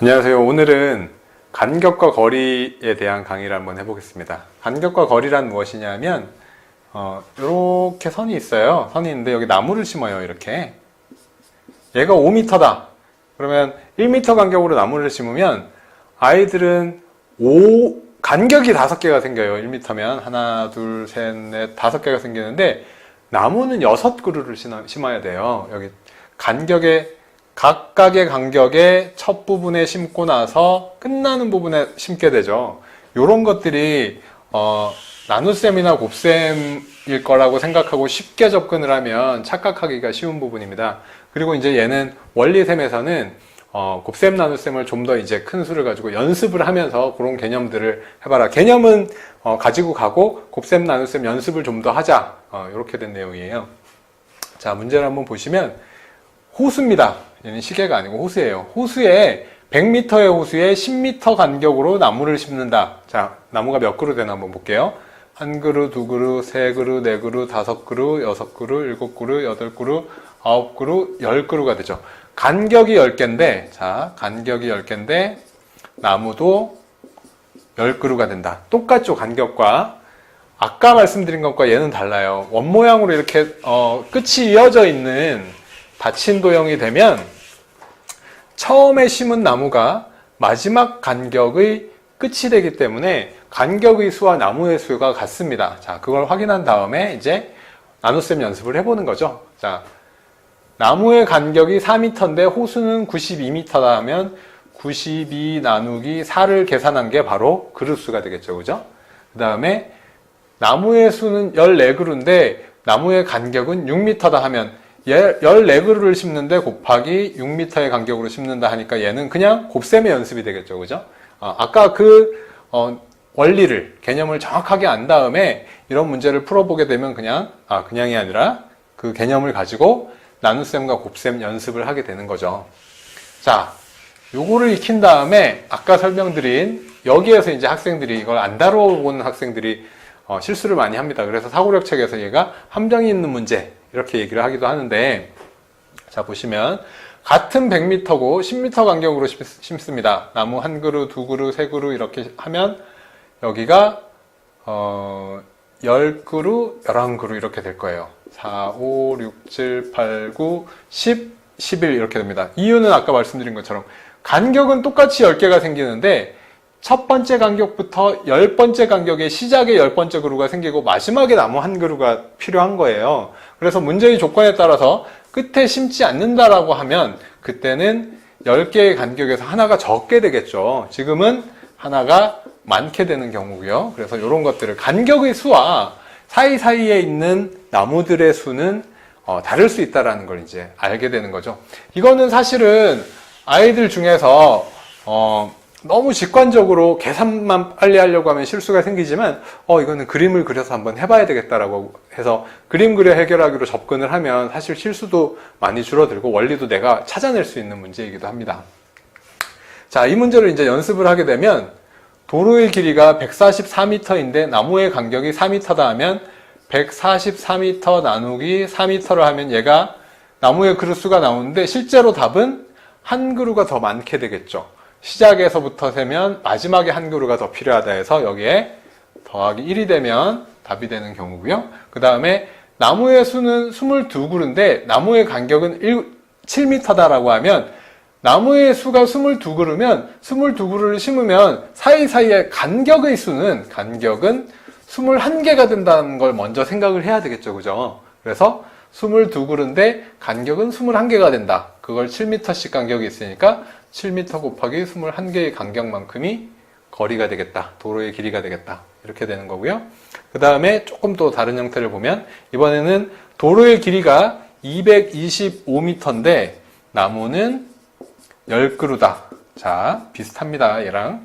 안녕하세요. 오늘은 간격과 거리에 대한 강의를 한번 해보겠습니다. 간격과 거리란 무엇이냐면 이렇게 선이 있어요. 선이 있는데 여기 나무를 심어요. 이렇게 얘가 5m다. 그러면 1m 간격으로 나무를 심으면 아이들은 간격이 5개가 생겨요. 1m면 하나, 둘, 셋, 넷, 5개가 생기는데 나무는 6그루를 심어야 돼요. 여기 각각의 간격의 첫 부분에 심고 나서 끝나는 부분에 심게 되죠. 이런 것들이 나눗셈이나 곱셈일 거라고 생각하고 쉽게 접근을 하면 착각하기가 쉬운 부분입니다. 그리고 이제 얘는 원리셈에서는 곱셈 나눗셈을 좀 더 이제 큰 수를 가지고 연습을 하면서 그런 개념들을 해봐라. 개념은 가지고 가고 곱셈 나눗셈 연습을 좀 더 하자. 이렇게 된 내용이에요. 자, 문제를 한번 보시면 호수입니다. 얘는 시계가 아니고 호수예요. 호수에 100m의 호수에 10m 간격으로 나무를 심는다. 자, 나무가 몇 그루 되나 한번 볼게요. 1그루, 2그루, 3그루, 4그루, 5그루, 6그루, 7그루, 8그루, 9그루, 10그루가 되죠. 간격이 10개인데, 자, 간격이 10개인데, 나무도 10그루가 된다. 똑같죠, 간격과. 아까 말씀드린 것과 얘는 달라요. 원모양으로 이렇게, 끝이 이어져 있는 닫힌 도형이 되면, 처음에 심은 나무가 마지막 간격의 끝이 되기 때문에 간격의 수와 나무의 수가 같습니다. 자, 그걸 확인한 다음에 이제 나눗셈 연습을 해보는 거죠. 자, 나무의 간격이 4m인데 호수는 92m다 하면 92 나누기 4를 계산한 게 바로 그루수가 되겠죠. 그죠? 그 다음에 나무의 수는 14그루인데 나무의 간격은 6m다 하면 14그루를 심는데 곱하기 6m의 간격으로 심는다 하니까 얘는 그냥 곱셈의 연습이 되겠죠. 그죠? 아까 개념을 정확하게 안 다음에 이런 문제를 풀어보게 되면 그냥이 아니라 그 개념을 가지고 나눗셈과 곱셈 연습을 하게 되는 거죠. 자, 요거를 익힌 다음에 아까 설명드린 여기에서 이제 학생들이 이걸 안 다뤄본 학생들이 실수를 많이 합니다. 그래서 사고력 책에서 얘가 함정이 있는 문제 이렇게 얘기를 하기도 하는데, 자, 보시면 같은 100m고 10m 간격으로 심습니다. 나무 1그루, 2그루, 3그루 이렇게 하면 여기가 10그루, 11그루 이렇게 될 거예요. 4, 5, 6, 7, 8, 9, 10, 11 이렇게 됩니다. 이유는 아까 말씀드린 것처럼 간격은 똑같이 10개가 생기는데 첫 번째 간격부터 10번째 간격에 시작에 10번째 그루가 생기고 마지막에 나무 1그루가 필요한 거예요. 그래서 문제의 조건에 따라서 끝에 심지 않는다라고 하면 그때는 10개의 간격에서 하나가 적게 되겠죠. 지금은 하나가 많게 되는 경우고요. 그래서 이런 것들을 간격의 수와 사이사이에 있는 나무들의 수는 다를 수 있다는 걸 이제 알게 되는 거죠. 이거는 사실은 아이들 중에서 너무 직관적으로 계산만 빨리 하려고 하면 실수가 생기지만 이거는 그림을 그려서 한번 해봐야 되겠다라고 해서 그림 그려 해결하기로 접근을 하면 사실 실수도 많이 줄어들고 원리도 내가 찾아낼 수 있는 문제이기도 합니다. 자, 이 문제를 이제 연습을 하게 되면 도로의 길이가 144m인데 나무의 간격이 4m다 하면 144m 나누기 4m를 하면 얘가 나무의 그루수가 나오는데 실제로 답은 1그루가 더 많게 되겠죠. 시작에서부터 세면 마지막에 1그루가 더 필요하다 해서 여기에 더하기 1이 되면 답이 되는 경우고요. 그 다음에 나무의 수는 22그루인데 나무의 간격은 7m다라고 하면 나무의 수가 22그루면 22그루를 심으면 사이사이의 간격은 21개가 된다는 걸 먼저 생각을 해야 되겠죠. 그죠? 그래서 22그루인데 간격은 21개가 된다. 그걸 7m씩 간격이 있으니까 7m 곱하기 21개의 간격만큼이 거리가 되겠다. 도로의 길이가 되겠다. 이렇게 되는 거고요. 그 다음에 조금 또 다른 형태를 보면 이번에는 도로의 길이가 225m인데 나무는 10그루다. 자, 비슷합니다. 얘랑.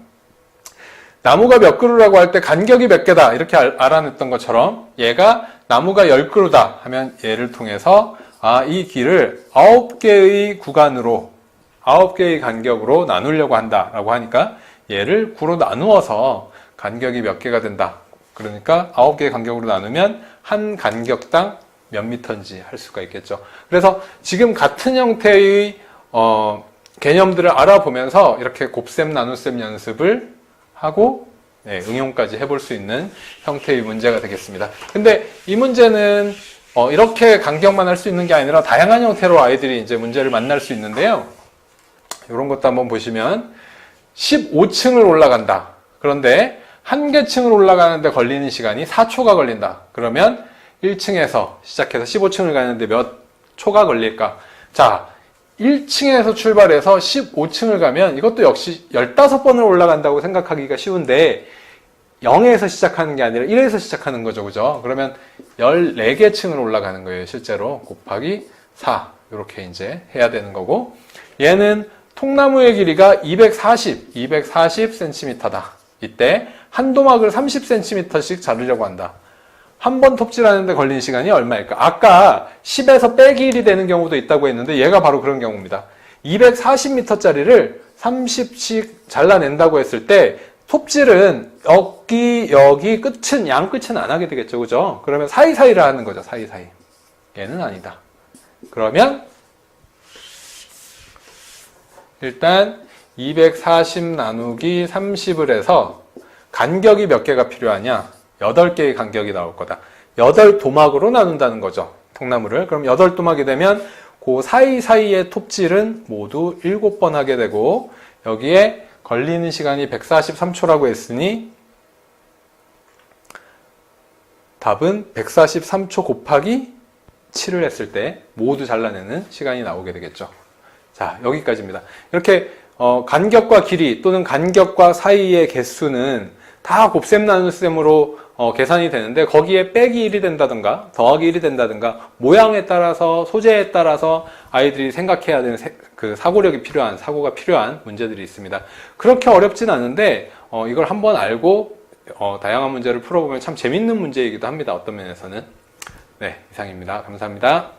나무가 몇 그루라고 할 때 간격이 몇 개다. 이렇게 알아냈던 것처럼 얘가 나무가 10그루다 하면 얘를 통해서 이 길을 9개의 구간으로 9개의 간격으로 나누려고 한다라고 하니까 얘를 9로 나누어서 간격이 몇 개가 된다. 그러니까 9개의 간격으로 나누면 한 간격당 몇 미터인지 할 수가 있겠죠. 그래서 지금 같은 형태의 개념들을 알아보면서 이렇게 곱셈, 나눗셈 연습을 하고 응용까지 해볼 수 있는 형태의 문제가 되겠습니다. 근데 이 문제는 이렇게 간격만 할 수 있는 게 아니라 다양한 형태로 아이들이 이제 문제를 만날 수 있는데요. 이런 것도 한번 보시면 15층을 올라간다. 그런데 한 개 층을 올라가는데 걸리는 시간이 4초가 걸린다. 그러면 1층에서 시작해서 15층을 가는데 몇 초가 걸릴까? 자, 1층에서 출발해서 15층을 가면 이것도 역시 15번을 올라간다고 생각하기가 쉬운데 0에서 시작하는 게 아니라 1에서 시작하는 거죠. 그죠? 그러면 14개 층을 올라가는 거예요. 실제로 곱하기 4 이렇게 이제 해야 되는 거고, 얘는 통나무의 길이가 240cm다. 이때 한 도막을 30cm씩 자르려고 한다. 한 번 톱질하는데 걸린 시간이 얼마일까? 아까 10에서 빼기 1이 되는 경우도 있다고 했는데 얘가 바로 그런 경우입니다. 240m짜리를 30씩 잘라낸다고 했을 때 톱질은 여기 끝은, 양 끝은 안 하게 되겠죠. 그죠? 그러면 사이사이를 하는 거죠. 사이사이. 얘는 아니다. 그러면 일단 240 나누기 30을 해서 간격이 몇 개가 필요하냐? 8개의 간격이 나올 거다. 8도막으로 나눈다는 거죠. 통나무를. 그럼 8도막이 되면 그 사이사이의 톱질은 모두 7번 하게 되고, 여기에 걸리는 시간이 143초라고 했으니 답은 143초 곱하기 7을 했을 때 모두 잘라내는 시간이 나오게 되겠죠. 자, 여기까지입니다. 이렇게 간격과 길이 또는 간격과 사이의 개수는 다 곱셈 나눗셈으로 계산이 되는데, 거기에 빼기 1이 된다든가 더하기 1이 된다든가 모양에 따라서, 소재에 따라서 아이들이 생각해야 되는 사고가 필요한 문제들이 있습니다. 그렇게 어렵진 않은데 이걸 한번 알고 다양한 문제를 풀어보면 참 재밌는 문제이기도 합니다. 어떤 면에서는. 네, 이상입니다. 감사합니다.